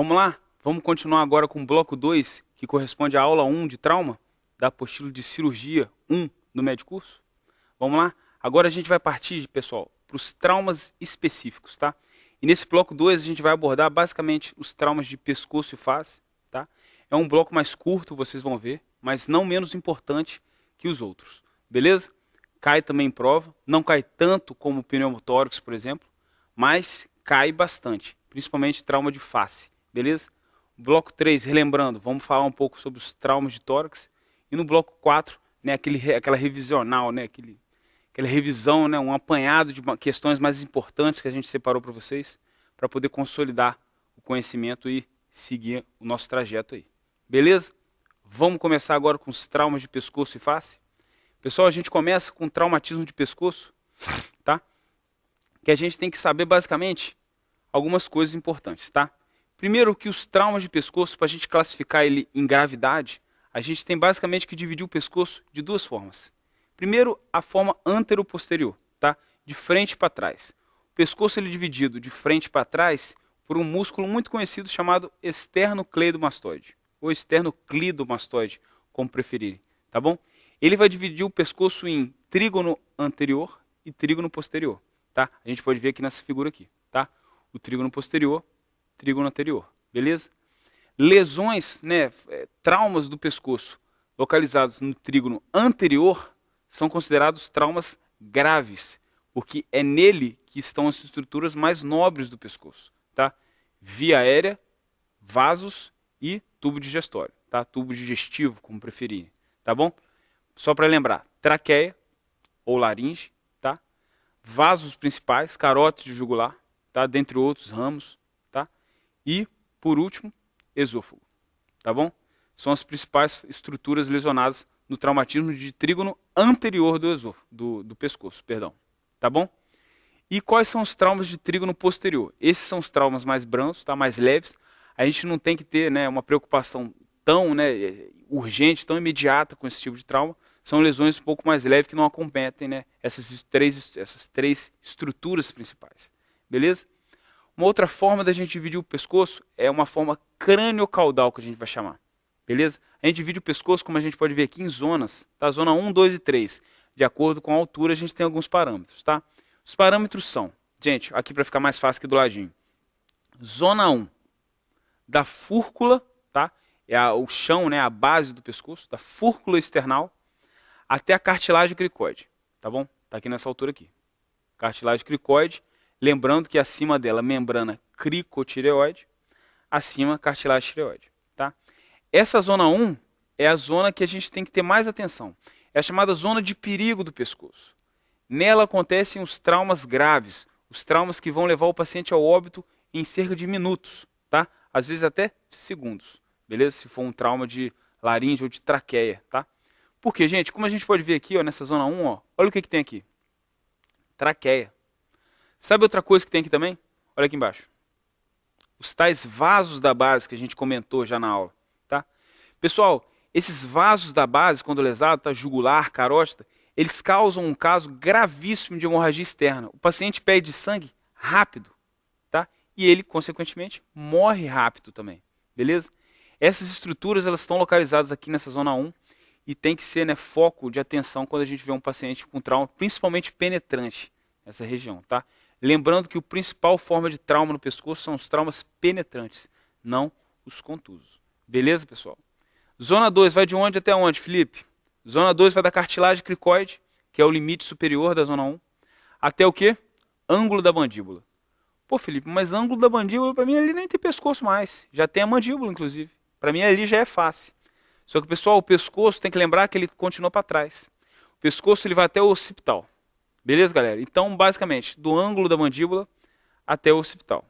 Vamos lá? Vamos continuar agora com o bloco 2, que corresponde à aula 1 de trauma, da apostila de cirurgia 1 do Medicurso. Vamos lá? Agora a gente vai partir, pessoal, para os traumas específicos, tá? E nesse bloco 2 a gente vai abordar basicamente os traumas de pescoço e face, tá? É um bloco mais curto, vocês vão ver, mas não menos importante que os outros, beleza? Cai também em prova, não cai tanto como o pneumotórax, por exemplo, mas cai bastante, principalmente trauma de face, beleza? Bloco 3, relembrando, vamos falar um pouco sobre os traumas de tórax. E no bloco 4, né, aquela revisional, né, aquela revisão, né, um apanhado de questões mais importantes que a gente separou para vocês, para poder consolidar o conhecimento e seguir o nosso trajeto aí. Beleza? Vamos começar agora com os traumas de pescoço e face. Pessoal, a gente começa com traumatismo de pescoço, tá? Que a gente tem que saber basicamente algumas coisas importantes, tá? Primeiro que os traumas de pescoço, para a gente classificar ele em gravidade, a gente tem basicamente que dividir o pescoço de duas formas. Primeiro, a forma antero-posterior, tá? De frente para trás. O pescoço ele é dividido de frente para trás por um músculo muito conhecido chamado esternocleidomastoide, ou esternocleidomastoide, como preferirem, tá bom? Ele vai dividir o pescoço em trígono anterior e trígono posterior, tá? A gente pode ver aqui nessa figura aqui, tá? O trígono posterior, trígono anterior, beleza? Lesões, né, traumas do pescoço localizados no trígono anterior são considerados traumas graves, porque é nele que estão as estruturas mais nobres do pescoço, tá? Via aérea, vasos e tubo digestório, tá? Tubo digestivo, como preferirem, tá bom? Só para lembrar, traqueia ou laringe, tá? Vasos principais, carótide jugular, tá? Dentre outros ramos, tá? E, por último, esôfago, tá bom? São as principais estruturas lesionadas no traumatismo de trígono anterior do esôfago, do pescoço, perdão, tá bom? E quais são os traumas de trígono posterior? Esses são os traumas mais brandos, tá? Mais leves. A gente não tem que ter, né, uma preocupação tão, né, urgente, tão imediata com esse tipo de trauma. São lesões um pouco mais leves que não acometem, né, essas três estruturas principais, beleza? Uma outra forma da gente dividir o pescoço é uma forma crânio-caudal, que a gente vai chamar. Beleza? A gente divide o pescoço, como a gente pode ver aqui, em zonas. Tá? Zona 1, 2 e 3. De acordo com a altura, a gente tem alguns parâmetros. Tá? Os parâmetros são, gente, aqui para ficar mais fácil aqui do ladinho. Zona 1, da fúrcula, tá? É o chão, né, a base do pescoço, da fúrcula external, até a cartilagem cricoide. Tá bom? Tá aqui nessa altura aqui. Cartilagem cricoide. Lembrando que acima dela, membrana cricotireoide, acima, cartilagem tireoide. Tá? Essa zona 1 é a zona que a gente tem que ter mais atenção. É a chamada zona de perigo do pescoço. Nela acontecem os traumas graves, os traumas que vão levar o paciente ao óbito em cerca de minutos, tá? Às vezes até segundos, beleza? Se for um trauma de laringe ou de traqueia, tá? Porque, gente, como a gente pode ver aqui, ó, nessa zona 1, ó, olha o que tem aqui. Traqueia. Sabe outra coisa que tem aqui também? Olha aqui embaixo. Os tais vasos da base que a gente comentou já na aula. Tá? Pessoal, esses vasos da base, quando lesado, tá? Jugular, carótida, eles causam um caso gravíssimo de hemorragia externa. O paciente perde sangue rápido. Tá? E ele, consequentemente, morre rápido também. Beleza? Essas estruturas elas estão localizadas aqui nessa zona 1 e tem que ser, né, foco de atenção quando a gente vê um paciente com trauma, principalmente penetrante nessa região. Tá? Lembrando que a principal forma de trauma no pescoço são os traumas penetrantes, não os contusos. Beleza, pessoal? Zona 2 vai de onde até onde, Felipe? Zona 2 vai da cartilagem cricoide, que é o limite superior da zona 1, até o quê? Ângulo da mandíbula. Pô, Felipe, mas ângulo da mandíbula, para mim, ali nem tem pescoço mais. Já tem a mandíbula, inclusive. Para mim, ali já é face. Só que, pessoal, o pescoço, tem que lembrar que ele continua para trás. O pescoço ele vai até o occipital. Beleza, galera? Então, basicamente, do ângulo da mandíbula até o occipital.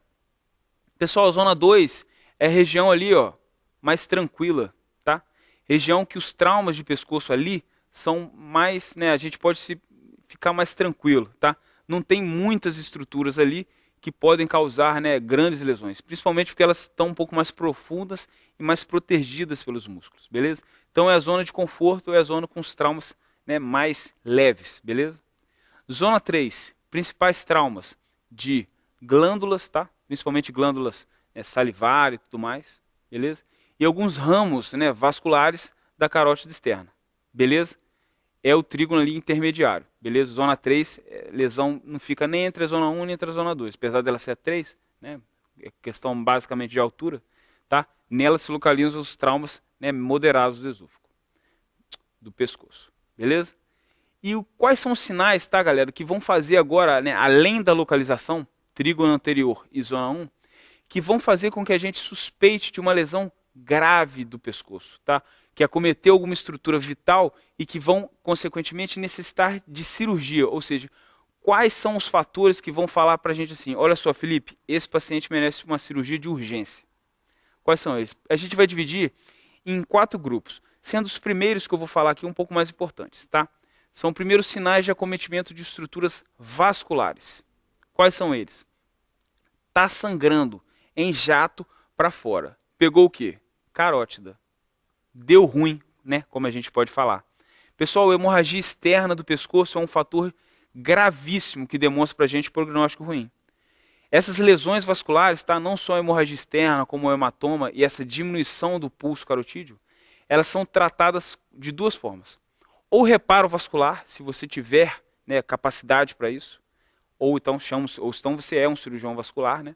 Pessoal, a zona 2 é a região ali, ó, mais tranquila, tá? Região que os traumas de pescoço ali são mais, né, a gente pode ficar mais tranquilo, tá? Não tem muitas estruturas ali que podem causar, né, grandes lesões, principalmente porque elas estão um pouco mais profundas e mais protegidas pelos músculos, beleza? Então é a zona de conforto, é a zona com os traumas, né, mais leves, beleza? Zona 3, principais traumas de glândulas, tá? Principalmente glândulas salivar e tudo mais, beleza? E alguns ramos, né, vasculares da carótida externa, beleza? É o trígono ali intermediário, beleza? Zona 3, lesão não fica nem entre a zona 1 nem entre a zona 2, apesar dela ser a 3, né? É questão basicamente de altura, tá? Nela se localizam os traumas, né, moderados do esôfago, do pescoço, beleza? E quais são os sinais, tá, galera, que vão fazer agora, né, além da localização, trígono anterior e zona 1, que vão fazer com que a gente suspeite de uma lesão grave do pescoço, tá? Que acometeu alguma estrutura vital e que vão, consequentemente, necessitar de cirurgia. Ou seja, quais são os fatores que vão falar para a gente assim, olha só, Felipe, esse paciente merece uma cirurgia de urgência. Quais são eles? A gente vai dividir em 4 grupos, sendo os primeiros que eu vou falar aqui um pouco mais importantes, tá? São primeiros sinais de acometimento de estruturas vasculares. Quais são eles? Tá sangrando em jato para fora. Pegou o quê? Carótida. Deu ruim, né? Como a gente pode falar. Pessoal, a hemorragia externa do pescoço é um fator gravíssimo que demonstra para a gente prognóstico ruim. Essas lesões vasculares, tá? Não só a hemorragia externa, como o hematoma e essa diminuição do pulso carotídeo, elas são tratadas de 2 formas. Ou reparo vascular, se você tiver, né, capacidade para isso, ou então você é um cirurgião vascular, né?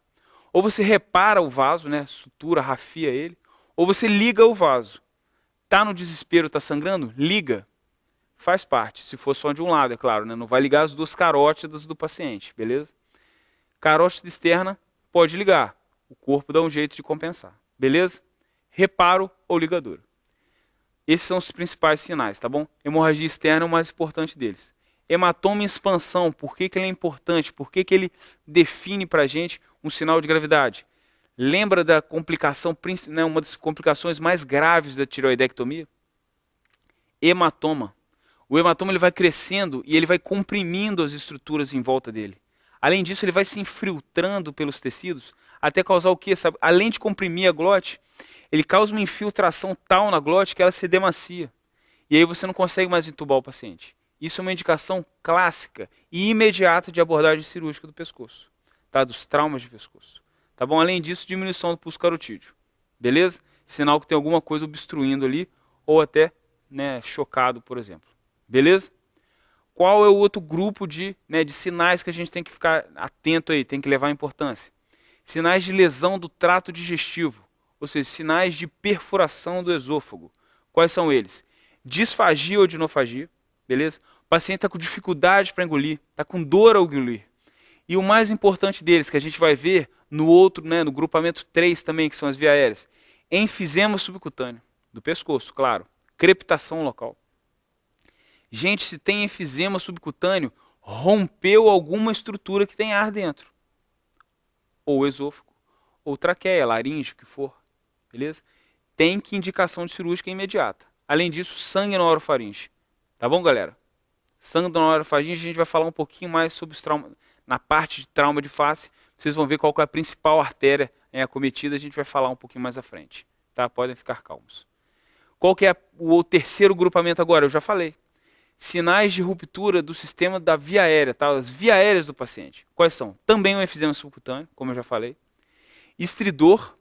Ou você repara o vaso, né, sutura, rafia ele, ou você liga o vaso. Tá no desespero, tá sangrando? Liga. Faz parte, se for só de um lado, é claro, né? Não vai ligar as 2 carótidas do paciente, beleza? Carótida externa, pode ligar. O corpo dá um jeito de compensar, beleza? Reparo ou ligadura. Esses são os principais sinais, tá bom? Hemorragia externa é o mais importante deles. Hematoma em expansão, por que ele é importante? Por que ele define para a gente um sinal de gravidade? Lembra da complicação, né, uma das complicações mais graves da tireoidectomia? Hematoma. O hematoma ele vai crescendo e ele vai comprimindo as estruturas em volta dele. Além disso, ele vai se infiltrando pelos tecidos até causar o quê? Sabe? Além de comprimir a glote, ele causa uma infiltração tal na glote que ela se demacia. E aí você não consegue mais entubar o paciente. Isso é uma indicação clássica e imediata de abordagem cirúrgica do pescoço, tá? Dos traumas de pescoço. Tá bom? Além disso, diminuição do pulso carotídeo. Beleza? Sinal que tem alguma coisa obstruindo ali, ou até, né, chocado, por exemplo. Beleza? Qual é o outro grupo de sinais que a gente tem que ficar atento aí, tem que levar importância? Sinais de lesão do trato digestivo, ou seja, sinais de perfuração do esôfago. Quais são eles? Disfagia ou dinofagia, beleza? O paciente está com dificuldade para engolir, está com dor ao engolir. E o mais importante deles, que a gente vai ver no outro, né, no grupamento 3 também, que são as vias aéreas. Enfisema subcutâneo, do pescoço, claro. Crepitação local. Gente, se tem enfisema subcutâneo, rompeu alguma estrutura que tem ar dentro. Ou esôfago, ou traqueia, laringe, o que for. Beleza? Tem que indicação de cirúrgica imediata. Além disso, sangue na orofaringe. Tá bom, galera? Sangue na orofaringe, a gente vai falar um pouquinho mais sobre os traumas, na parte de trauma de face. Vocês vão ver qual que é a principal artéria acometida, a gente vai falar um pouquinho mais à frente. Tá? Podem ficar calmos. Qual que é o terceiro grupamento agora? Eu já falei. Sinais de ruptura do sistema da via aérea, tá? As vias aéreas do paciente. Quais são? Também o enfisema subcutâneo, como eu já falei. Estridor,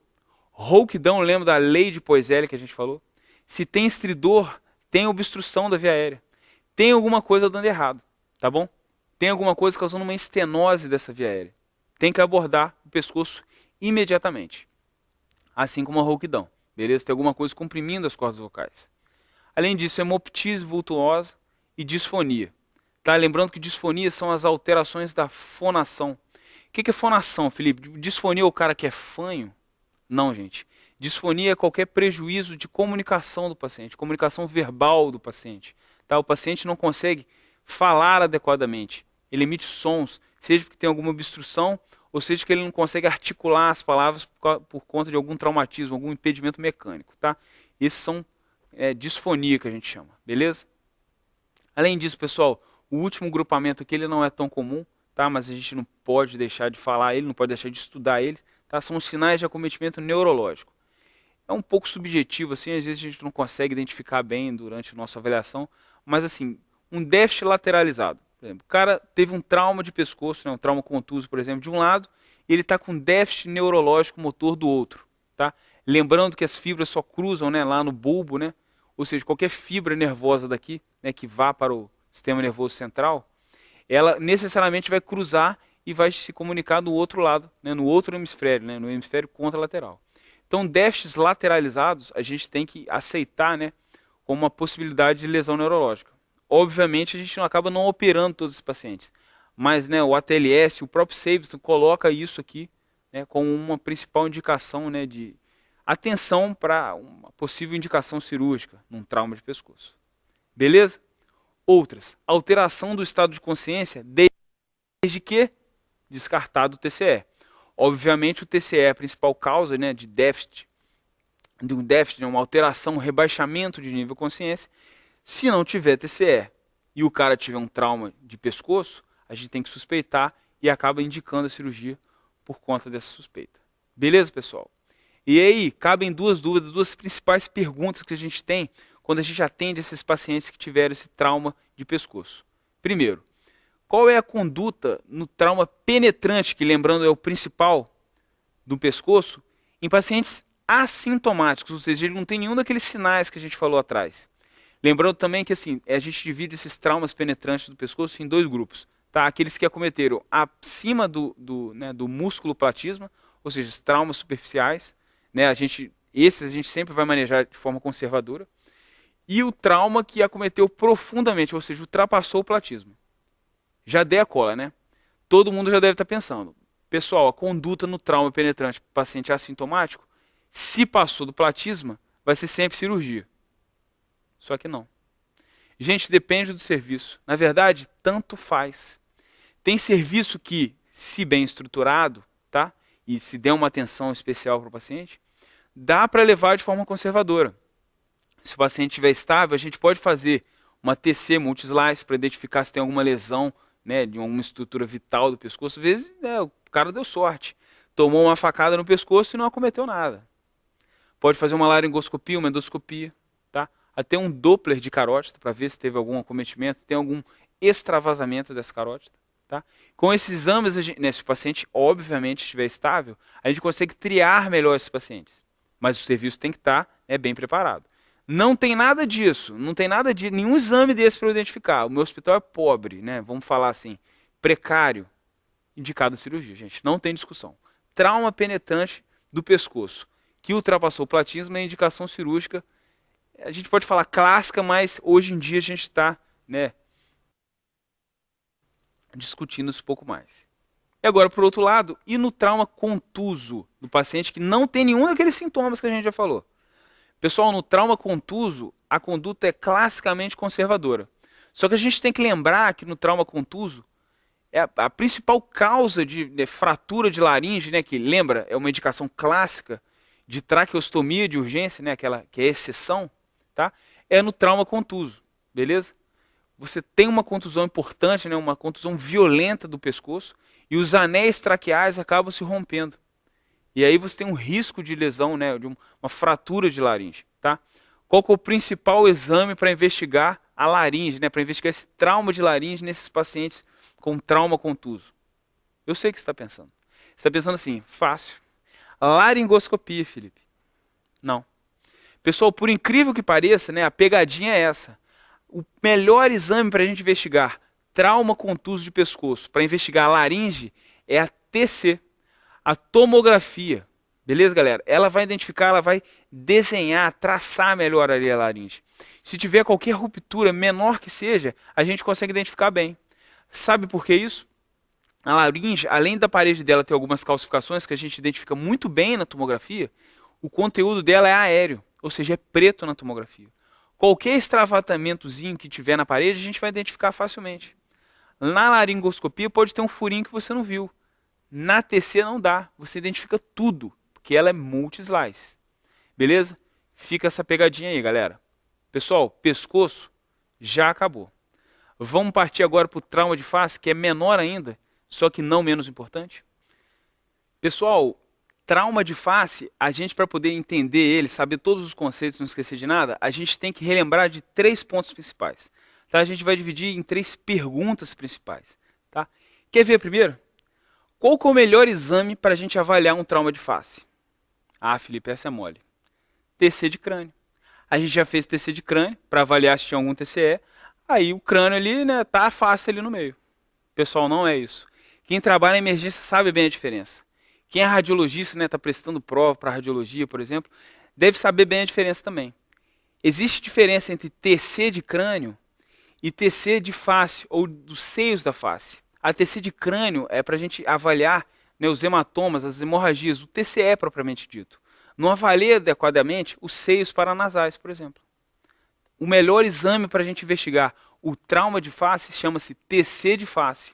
rouquidão, lembra da lei de Poiseuille que a gente falou? Se tem estridor, tem obstrução da via aérea. Tem alguma coisa dando errado, tá bom? Tem alguma coisa causando uma estenose dessa via aérea. Tem que abordar o pescoço imediatamente. Assim como a rouquidão, beleza? Tem alguma coisa comprimindo as cordas vocais. Além disso, hemoptise vultuosa e disfonia. Tá? Lembrando que disfonia são as alterações da fonação. O que é fonação, Felipe? Disfonia é o cara que é fanho? Não, gente. Disfonia é qualquer prejuízo de comunicação do paciente, comunicação verbal do paciente. Tá? O paciente não consegue falar adequadamente. Ele emite sons, seja porque tem alguma obstrução, ou seja que ele não consegue articular as palavras por conta de algum traumatismo, algum impedimento mecânico. Tá? Esses são disfonia que a gente chama, beleza? Além disso, pessoal, o último grupamento aqui ele não é tão comum, tá? Mas a gente não pode deixar de falar ele, não pode deixar de estudar ele. Tá? São os sinais de acometimento neurológico. É um pouco subjetivo, assim, às vezes a gente não consegue identificar bem durante a nossa avaliação, mas assim, um déficit lateralizado. Por exemplo, o cara teve um trauma de pescoço, né, um trauma contuso, por exemplo, de um lado, e ele está com déficit neurológico motor do outro. Tá? Lembrando que as fibras só cruzam, né, lá no bulbo, né? Ou seja, qualquer fibra nervosa daqui, né, que vá para o sistema nervoso central, ela necessariamente vai cruzar e vai se comunicar do outro lado, né, no outro hemisfério, né, no hemisfério contralateral. Então, déficits lateralizados a gente tem que aceitar, né, como uma possibilidade de lesão neurológica. Obviamente, a gente não acaba não operando todos os pacientes, mas, né, o ATLS, o próprio Saveston coloca isso aqui, né, como uma principal indicação, né, de atenção para uma possível indicação cirúrgica num trauma de pescoço. Beleza? Outras, alteração do estado de consciência desde que descartado o TCE. Obviamente o TCE é a principal causa, né, de um déficit, né, uma alteração, um rebaixamento de nível de consciência. Se não tiver TCE e o cara tiver um trauma de pescoço, a gente tem que suspeitar e acaba indicando a cirurgia por conta dessa suspeita. Beleza, pessoal? E aí, cabem duas dúvidas, duas principais perguntas que a gente tem quando a gente atende esses pacientes que tiveram esse trauma de pescoço. Primeiro, qual é a conduta no trauma penetrante, que lembrando é o principal do pescoço, em pacientes assintomáticos, ou seja, ele não tem nenhum daqueles sinais que a gente falou atrás. Lembrando também que assim, a gente divide esses traumas penetrantes do pescoço em dois grupos. Tá? Aqueles que acometeram acima do músculo platisma, ou seja, os traumas superficiais, né? Esses a gente sempre vai manejar de forma conservadora. E o trauma que acometeu profundamente, ou seja, ultrapassou o platismo. Já dei a cola, né? Todo mundo já deve estar pensando. Pessoal, a conduta no trauma penetrante para paciente assintomático, se passou do platisma, vai ser sempre cirurgia. Só que não. Gente, depende do serviço. Na verdade, tanto faz. Tem serviço que, se bem estruturado, tá? E se der uma atenção especial para o paciente, dá para levar de forma conservadora. Se o paciente estiver estável, a gente pode fazer uma TC multislice para identificar se tem alguma lesão, né, de alguma estrutura vital do pescoço. Às vezes, né, o cara deu sorte. Tomou uma facada no pescoço e não acometeu nada. Pode fazer uma laringoscopia, uma endoscopia. Tá? Até um Doppler de carótida para ver se teve algum acometimento, tem algum extravasamento dessa carótida. Tá? Com esses exames, né, se o paciente obviamente estiver estável, a gente consegue triar melhor esses pacientes. Mas o serviço tem que estar, né, bem preparado. Não tem nada disso, não tem nada de nenhum exame desse para eu identificar. O meu hospital é pobre, né, vamos falar assim, precário, indicado a cirurgia, gente, não tem discussão. Trauma penetrante do pescoço, que ultrapassou o platismo, é indicação cirúrgica. A gente pode falar clássica, mas hoje em dia a gente está, né, discutindo isso um pouco mais. E agora, por outro lado, e no trauma contuso do paciente que não tem nenhum daqueles sintomas que a gente já falou? Pessoal, no trauma contuso, a conduta é classicamente conservadora. Só que a gente tem que lembrar que no trauma contuso, a principal causa de fratura de laringe, né, que lembra, é uma indicação clássica de traqueostomia de urgência, né, aquela que é exceção, tá? É no trauma contuso, beleza? Você tem uma contusão importante, né, uma contusão violenta do pescoço, e os anéis traqueais acabam se rompendo. E aí você tem um risco de lesão, né, de uma fratura de laringe. Tá? Qual que é o principal exame para investigar a laringe, né, para investigar esse trauma de laringe nesses pacientes com trauma contuso? Eu sei o que você está pensando. Você está pensando assim, fácil. Laringoscopia, Felipe. Não. Pessoal, por incrível que pareça, né, a pegadinha é essa. O melhor exame para a gente investigar trauma contuso de pescoço, para investigar a laringe, é a TC, a tomografia. Beleza, galera? Ela vai identificar, ela vai desenhar, traçar melhor ali a laringe. Se tiver qualquer ruptura, menor que seja, a gente consegue identificar bem. Sabe por que isso? A laringe, além da parede dela ter algumas calcificações que a gente identifica muito bem na tomografia, o conteúdo dela é aéreo, ou seja, é preto na tomografia. Qualquer extravasamentozinho que tiver na parede, a gente vai identificar facilmente. Na laringoscopia pode ter um furinho que você não viu. Na TC não dá, você identifica tudo, porque ela é multi-slice. Beleza? Fica essa pegadinha aí, galera. Pessoal, pescoço já acabou. Vamos partir agora para o trauma de face, que é menor ainda, só que não menos importante. Pessoal, trauma de face, a gente, para poder entender ele, saber todos os conceitos, não esquecer de nada, a gente tem que relembrar de 3 pontos principais. Tá? A gente vai dividir em 3 perguntas principais. Tá? Quer ver primeiro? Qual que é o melhor exame para a gente avaliar um trauma de face? Ah, Felipe, essa é mole. TC de crânio. A gente já fez TC de crânio para avaliar se tinha algum TCE. Aí o crânio ali, né, tá a face ali no meio. Pessoal, não é isso. Quem trabalha em emergência sabe bem a diferença. Quem é radiologista, né, tá prestando prova para radiologia, por exemplo, deve saber bem a diferença também. Existe diferença entre TC de crânio e TC de face, ou dos seios da face. A TC de crânio é para a gente avaliar, né, os hematomas, as hemorragias, o TCE propriamente dito. Não avalia adequadamente os seios paranasais, por exemplo. O melhor exame para a gente investigar o trauma de face chama-se TC de face.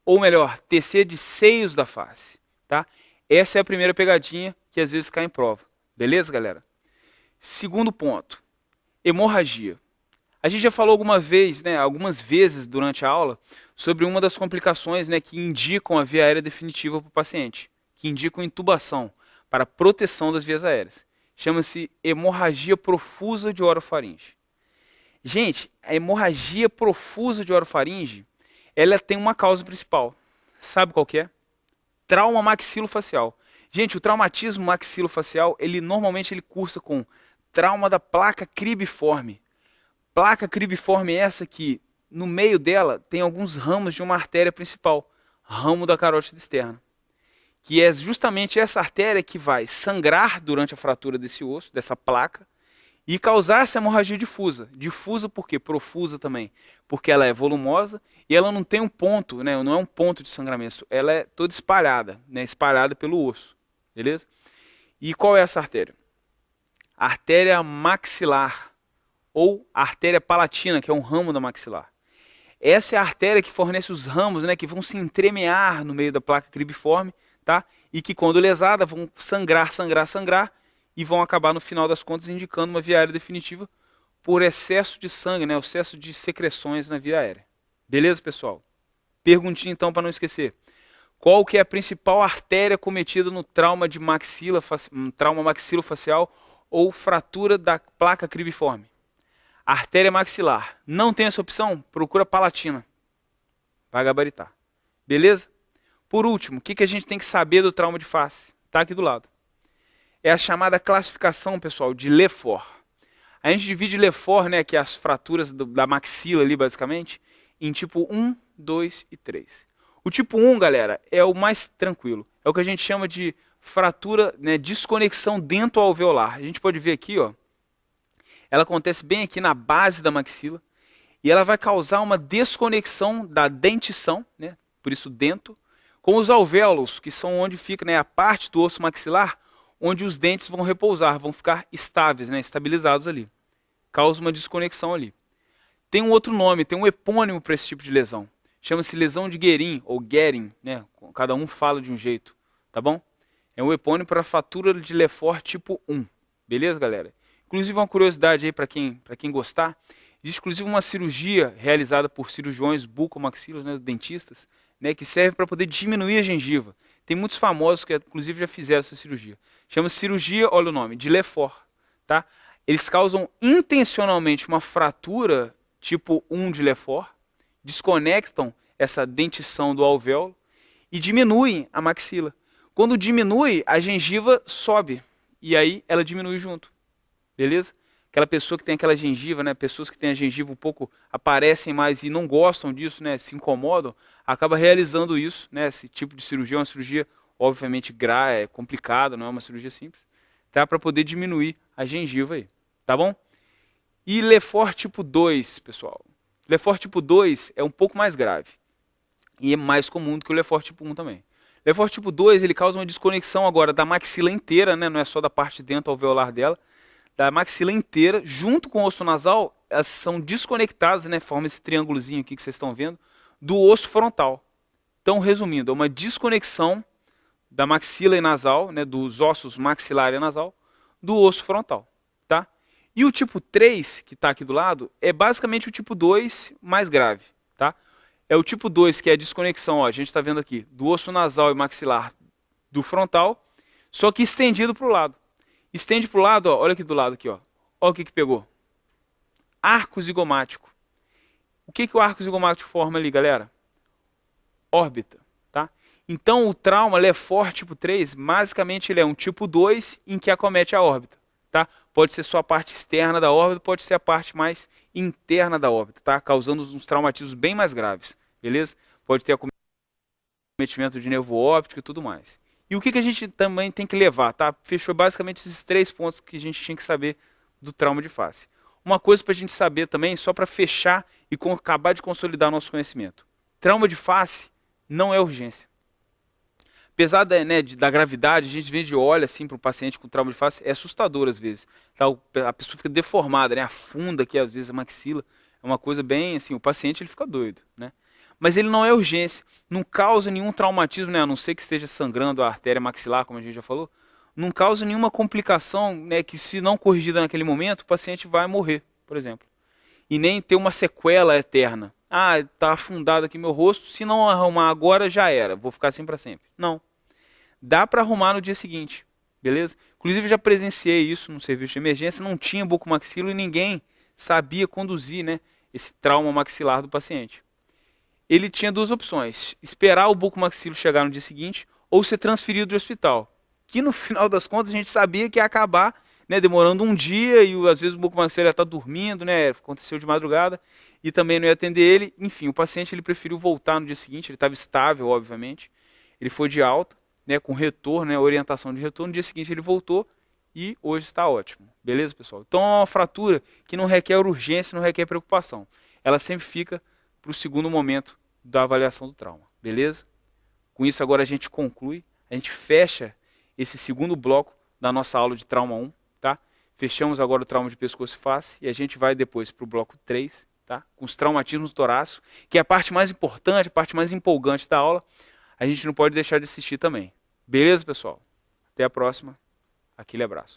Ou melhor, TC de seios da face. Tá? Essa é a primeira pegadinha que às vezes cai em prova. Beleza, galera? Segundo ponto, hemorragia. A gente já falou algumas vezes durante a aula, sobre uma das complicações, né, que indicam a via aérea definitiva para o paciente, que indicam intubação para proteção das vias aéreas. Chama-se hemorragia profusa de orofaringe. Gente, a hemorragia profusa de orofaringe, ela tem uma causa principal. Sabe qual que é? Trauma maxilofacial. Gente, o traumatismo maxilofacial, normalmente cursa com trauma da placa cribiforme. Placa cribiforme é essa que, no meio dela, tem alguns ramos de uma artéria principal, ramo da carótida externa. Que é justamente essa artéria que vai sangrar durante a fratura desse osso, dessa placa, e causar essa hemorragia difusa. Difusa por quê? Profusa também. Porque ela é volumosa e ela não tem um ponto, né? Não é um ponto de sangramento. Ela é toda espalhada, né? Espalhada pelo osso. Beleza? E qual é essa artéria? A artéria maxilar, ou artéria palatina, que é um ramo da maxilar. Essa é a artéria que fornece os ramos, né? Que vão se entremear no meio da placa cribiforme, tá? E que quando lesada vão sangrar, e vão acabar no final das contas indicando uma via aérea definitiva por excesso de sangue, né, excesso de secreções na via aérea. Beleza, pessoal? Perguntinha então para não esquecer. Qual que é a principal artéria cometida no trauma de trauma maxilofacial ou fratura da placa cribiforme? Artéria maxilar. Não tem essa opção? Procura palatina. Vai gabaritar. Beleza? Por último, o que a gente tem que saber do trauma de face? Está aqui do lado. É a chamada classificação, pessoal, de Lefort. A gente divide Lefort, né, que é as fraturas da maxila ali, basicamente, em tipo 1, 2 e 3. O tipo 1, galera, é o mais tranquilo. É o que a gente chama de fratura, né, desconexão dento-alveolar. A gente pode ver aqui, ó, ela acontece bem aqui na base da maxila e ela vai causar uma desconexão da dentição, né, por isso dento, com os alvéolos, que são onde fica, né, a parte do osso maxilar, onde os dentes vão repousar, vão ficar estáveis, né, estabilizados ali. Causa uma desconexão ali. Tem um outro nome, tem um epônimo para esse tipo de lesão. Chama-se lesão de Guerin, ou Guerin, né? Cada um fala de um jeito, tá bom? É um epônimo para fratura de Lefort tipo 1. Beleza, galera? Inclusive uma curiosidade aí para quem gostar, existe inclusive uma cirurgia realizada por cirurgiões bucomaxilos, né, dentistas, né, que serve para poder diminuir a gengiva. Tem muitos famosos que inclusive já fizeram essa cirurgia. Chama-se cirurgia, olha o nome, de Lefort. Tá? Eles causam intencionalmente uma fratura tipo 1 de Lefort, desconectam essa dentição do alvéolo e diminuem a maxila. Quando diminui, a gengiva sobe e aí ela diminui junto. Beleza? Aquela pessoa que tem aquela gengiva, né, pessoas que têm a gengiva um pouco, aparecem mais e não gostam disso, né, se incomodam, acaba realizando isso, né, esse tipo de cirurgia, uma cirurgia obviamente é complicada, não é uma cirurgia simples, tá, para poder diminuir a gengiva aí, tá bom? E Lefort tipo 2, pessoal. Lefort tipo 2 é um pouco mais grave e é mais comum do que o Lefort tipo 1 também. Lefort tipo 2, ele causa uma desconexão agora da maxila inteira, né, não é só da parte dentro alveolar dela, da maxila inteira, junto com o osso nasal, elas são desconectadas, né, forma esse triângulozinho aqui que vocês estão vendo, do osso frontal. Então, resumindo, é uma desconexão da maxila e nasal, né, dos ossos maxilar e nasal, do osso frontal. Tá? E o tipo 3, que está aqui do lado, é basicamente o tipo 2 mais grave. Tá? É o tipo 2, que é a desconexão, ó, a gente está vendo aqui, do osso nasal e maxilar do frontal, só que estendido para o lado. Estende para o lado, ó, olha aqui do lado, aqui, ó. Olha o que pegou. Arco zigomático. O que o arco zigomático forma ali, galera? Órbita. Tá? Então o trauma ele é forte tipo 3, basicamente ele é um tipo 2 em que acomete a órbita, tá? Pode ser só a parte externa da órbita, pode ser a parte mais interna da órbita, tá? Causando uns traumatismos bem mais graves, beleza? Pode ter acometimento de nervo óptico e tudo mais. E o que a gente também tem que levar, tá? Fechou basicamente esses 3 pontos que a gente tinha que saber do trauma de face. Uma coisa para a gente saber também, só para fechar e acabar de consolidar nosso conhecimento. Trauma de face não é urgência. Apesar da gravidade, a gente vê de olho assim para um paciente com trauma de face, é assustador às vezes. Tá? A pessoa fica deformada, né? Afunda aqui às vezes a maxila. É uma coisa bem assim, o paciente ele fica doido, né? Mas ele não é urgência, não causa nenhum traumatismo, né? A não ser que esteja sangrando a artéria maxilar, como a gente já falou, não causa nenhuma complicação, né? Que se não corrigida naquele momento, o paciente vai morrer, por exemplo. E nem ter uma sequela eterna. Ah, está afundado aqui meu rosto, se não arrumar agora já era, vou ficar assim para sempre. Não. Dá para arrumar no dia seguinte, beleza? Inclusive eu já presenciei isso no serviço de emergência, não tinha bucomaxilo e ninguém sabia conduzir, né, esse trauma maxilar do paciente. Ele tinha duas opções: esperar o bucomaxilo chegar no dia seguinte ou ser transferido do hospital. Que no final das contas a gente sabia que ia acabar, né, demorando um dia e às vezes o bucomaxilo ia estar dormindo, né, aconteceu de madrugada e também não ia atender ele. Enfim, o paciente ele preferiu voltar no dia seguinte, ele estava estável, obviamente. Ele foi de alta, né, com retorno, né, orientação de retorno. No dia seguinte ele voltou e hoje está ótimo. Beleza, pessoal? Então é uma fratura que não requer urgência, não requer preocupação. Ela sempre fica para o segundo momento da avaliação do trauma. Beleza? Com isso agora a gente conclui, a gente fecha esse segundo bloco da nossa aula de trauma 1, tá? Fechamos agora o trauma de pescoço e face e a gente vai depois para o bloco 3, tá? Com os traumatismos torácicos, que é a parte mais importante, a parte mais empolgante da aula. A gente não pode deixar de assistir também. Beleza, pessoal? Até a próxima. Aquele abraço.